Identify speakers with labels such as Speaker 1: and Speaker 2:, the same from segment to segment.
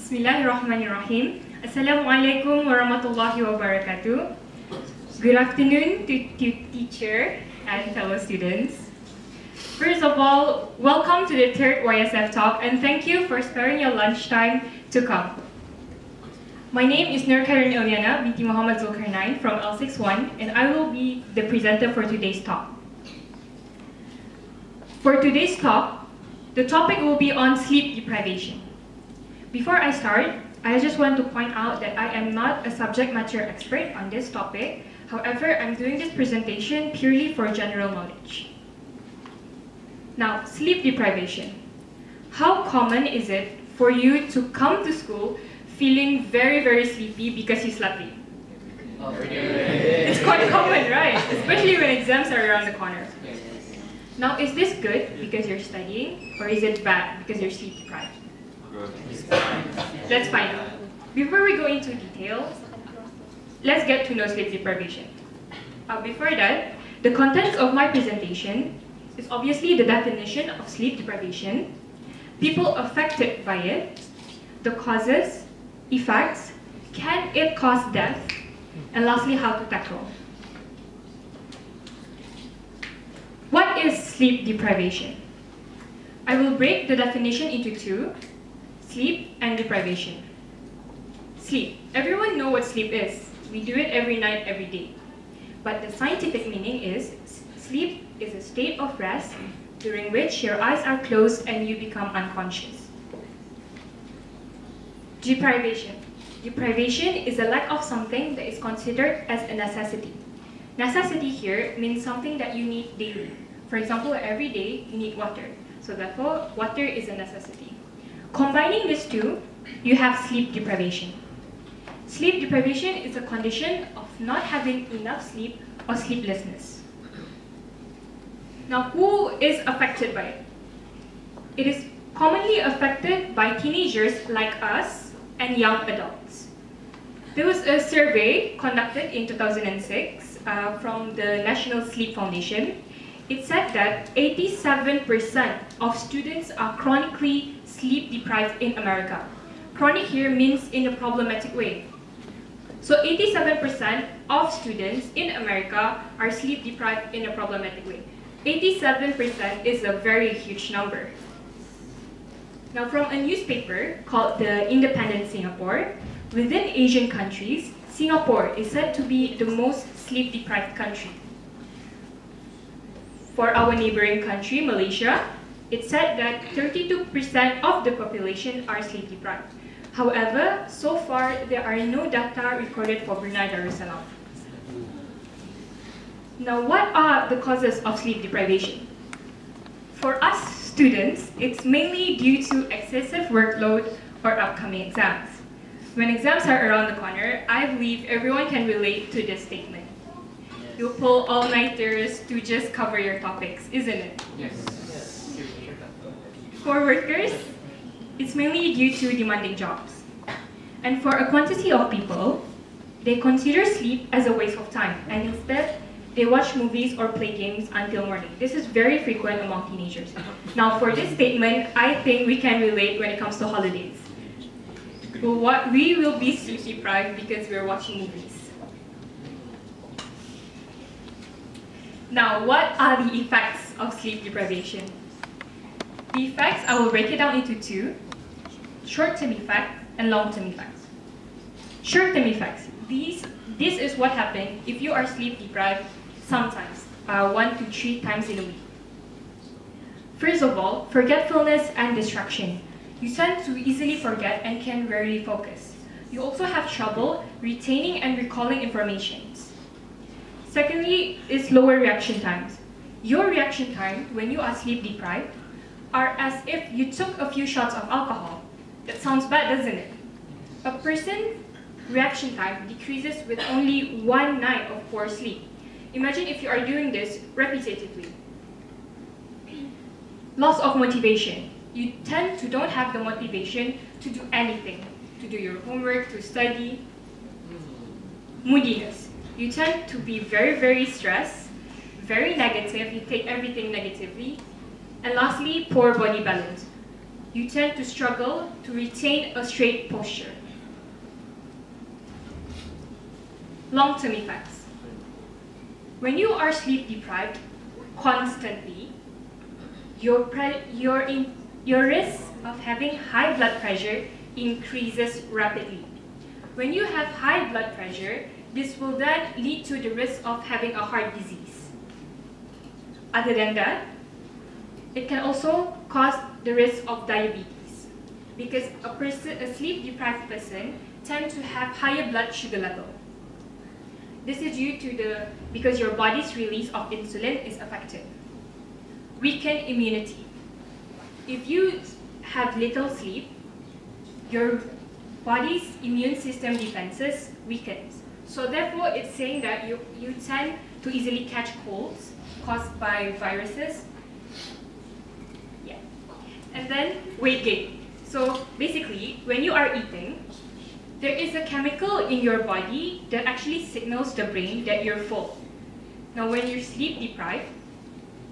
Speaker 1: Bismillahirrahmanirrahim. Assalamualaikum warahmatullahi wabarakatuh. Good afternoon to teacher and fellow students. First of all, welcome to the third YSF talk and thank you for sparing your lunchtime to come. My name is Khayrin Ilyana binti Muhammad Zulkarnain from L61 and I will be the presenter for today's talk. For today's talk, the topic will be on sleep deprivation. Before I start, I just want to point out that I am not a subject matter expert on this topic. However, I'm doing this presentation purely for general knowledge. Now, sleep deprivation. How common is it for you to come to school feeling very, very sleepy because you slept late? It's quite common, right? Especially when exams are around the corner. Now, is this good because you're studying, or is it bad because you're sleep deprived? Let's find out. Before we go into details, let's get to know sleep deprivation. Before that, the contents of my presentation is obviously the definition of sleep deprivation, people affected by it, the causes, effects, can it cause death, and lastly, how to tackle. What is sleep deprivation? I will break the definition into two, sleep and deprivation. Sleep. Everyone knows what sleep is. We do it every night, every day. But the scientific meaning is, sleep is a state of rest during which your eyes are closed and you become unconscious. Deprivation. Deprivation is a lack of something that is considered as a necessity. Necessity here means something that you need daily. For example, every day you need water. So therefore, water is a necessity. Combining these two, you have sleep deprivation. Sleep deprivation is a condition of not having enough sleep or sleeplessness. Now, who is affected by it? It is commonly affected by teenagers like us and young adults. There was a survey conducted in 2006 from the National Sleep Foundation. It said that 87% of students are chronically sleep deprived in America. Chronic here means in a problematic way. So 87% of students in America are sleep deprived in a problematic way. 87% is a very huge number. Now, from a newspaper called The Independent Singapore, within Asian countries, Singapore is said to be the most sleep deprived country. For our neighboring country, Malaysia, it's said that 32% of the population are sleep deprived. However, so far, there are no data recorded for Brunei Darussalam. Now, what are the causes of sleep deprivation? For us students, it's mainly due to excessive workload or upcoming exams. When exams are around the corner, I believe everyone can relate to this statement. You pull all-nighters to just cover your topics, isn't it?
Speaker 2: Yes.
Speaker 1: For workers, it's mainly due to demanding jobs. And for a quantity of people, they consider sleep as a waste of time, and instead, they watch movies or play games until morning. This is very frequent among teenagers. Now, for this statement, I think we can relate when it comes to holidays. We will be sleep deprived because we're watching movies. Now, what are the effects of sleep deprivation? The effects, I will break it down into two, short-term effects and long-term effects. Short-term effects, this is what happens if you are sleep deprived sometimes, 1 to 3 times in a week. First of all, forgetfulness and distraction. You tend to easily forget and can rarely focus. You also have trouble retaining and recalling information. Secondly is lower reaction times. Your reaction time when you are sleep deprived are as if you took a few shots of alcohol. That sounds bad, doesn't it? A person's reaction time decreases with only 1 night of poor sleep. Imagine if you are doing this repetitively. Loss of motivation. You tend to don't have the motivation to do anything, to do your homework, to study. Moodiness. You tend to be very, very stressed, very negative, you take everything negatively. And lastly, poor body balance. you tend to struggle to retain a straight posture. Long-term effects. When you are sleep deprived constantly, your risk of having high blood pressure increases rapidly. When you have high blood pressure, this will then lead to the risk of having a heart disease. Other than that, it can also cause the risk of diabetes, because a sleep-deprived person tends to have higher blood sugar level. This is due to because your body's release of insulin is affected. Weakened immunity. If you have little sleep, your body's immune system defenses weakens. So therefore, it's saying that you tend to easily catch colds caused by viruses. Yeah. And then weight gain. So basically, when you are eating, there is a chemical in your body that actually signals the brain that you're full. Now, when you're sleep deprived,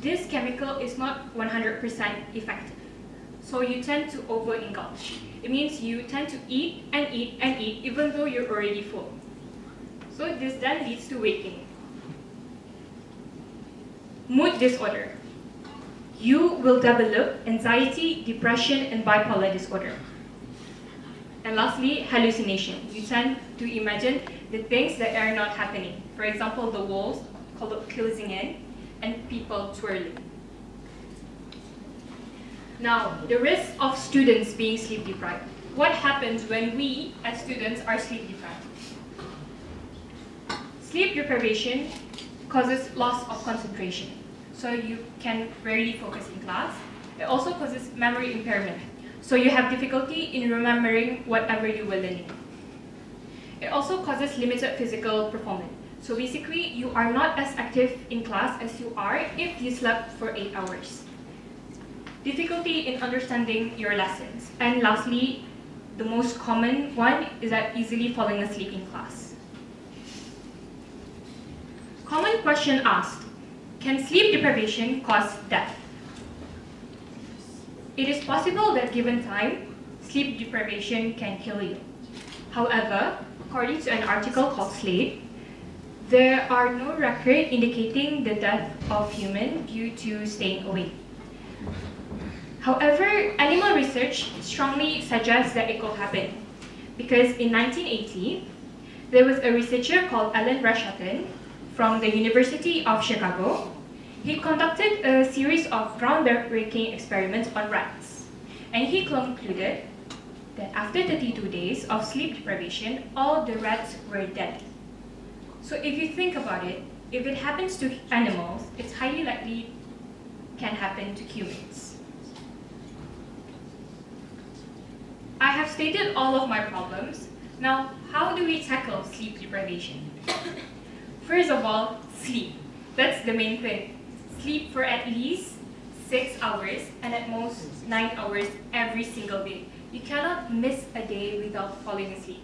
Speaker 1: this chemical is not 100% effective. So you tend to overindulge. It means you tend to eat and eat and eat even though you're already full. So this then leads to weight gain. Mood disorder. You will develop anxiety, depression, and bipolar disorder. And lastly, hallucination. You tend to imagine the things that are not happening. For example, the walls closing in and people twirling. Now, the risk of students being sleep deprived. What happens when we, as students, are sleep deprived? Sleep deprivation causes loss of concentration. So you can rarely focus in class. It also causes memory impairment. So you have difficulty in remembering whatever you were learning. It also causes limited physical performance. So basically, you are not as active in class as you are if you slept for 8 hours. Difficulty in understanding your lessons. And lastly, the most common one is that easily falling asleep in class. Common question asked, can sleep deprivation cause death? It is possible that given time, sleep deprivation can kill you. However, according to an article called Sleep, there are no records indicating the death of humans due to staying awake. However, animal research strongly suggests that it could happen, because in 1980, there was a researcher called Alan Rashatten from the University of Chicago. He conducted a series of groundbreaking experiments on rats, and he concluded that after 32 days of sleep deprivation, all the rats were dead. So if you think about it, if it happens to animals, it's highly likely can happen to humans. I have stated all of my problems. Now, how do we tackle sleep deprivation? First of all, sleep. That's the main thing. Sleep for at least 6 hours and at most 9 hours every single day. You cannot miss a day without falling asleep.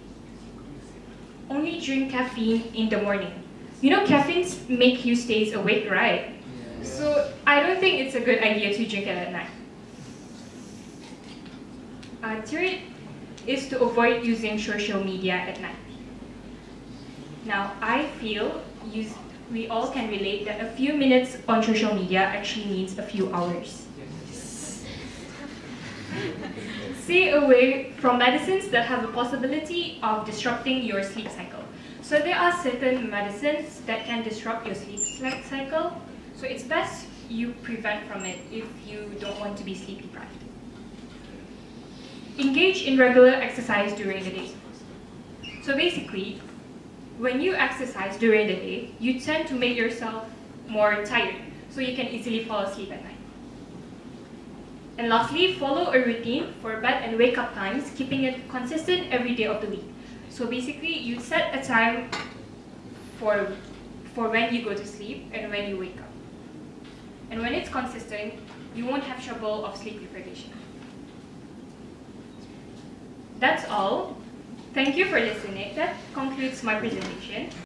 Speaker 1: Only drink caffeine in the morning. You know caffeine make you stay awake, right? Yeah. So I don't think it's a good idea to drink it at night. Third is to avoid using social media at night. Now, I feel we all can relate that a few minutes on social media actually means a few hours. Stay away from medicines that have a possibility of disrupting your sleep cycle. So there are certain medicines that can disrupt your sleep cycle. So it's best you prevent from it if you don't want to be sleep deprived. Engage in regular exercise during the day. So basically, when you exercise during the day, you tend to make yourself more tired, so you can easily fall asleep at night. And lastly, follow a routine for bed and wake up times, keeping it consistent every day of the week. So basically, you set a time for when you go to sleep and when you wake up. And when it's consistent, you won't have trouble of sleep deprivation. That's all. Thank you for listening. That concludes my presentation.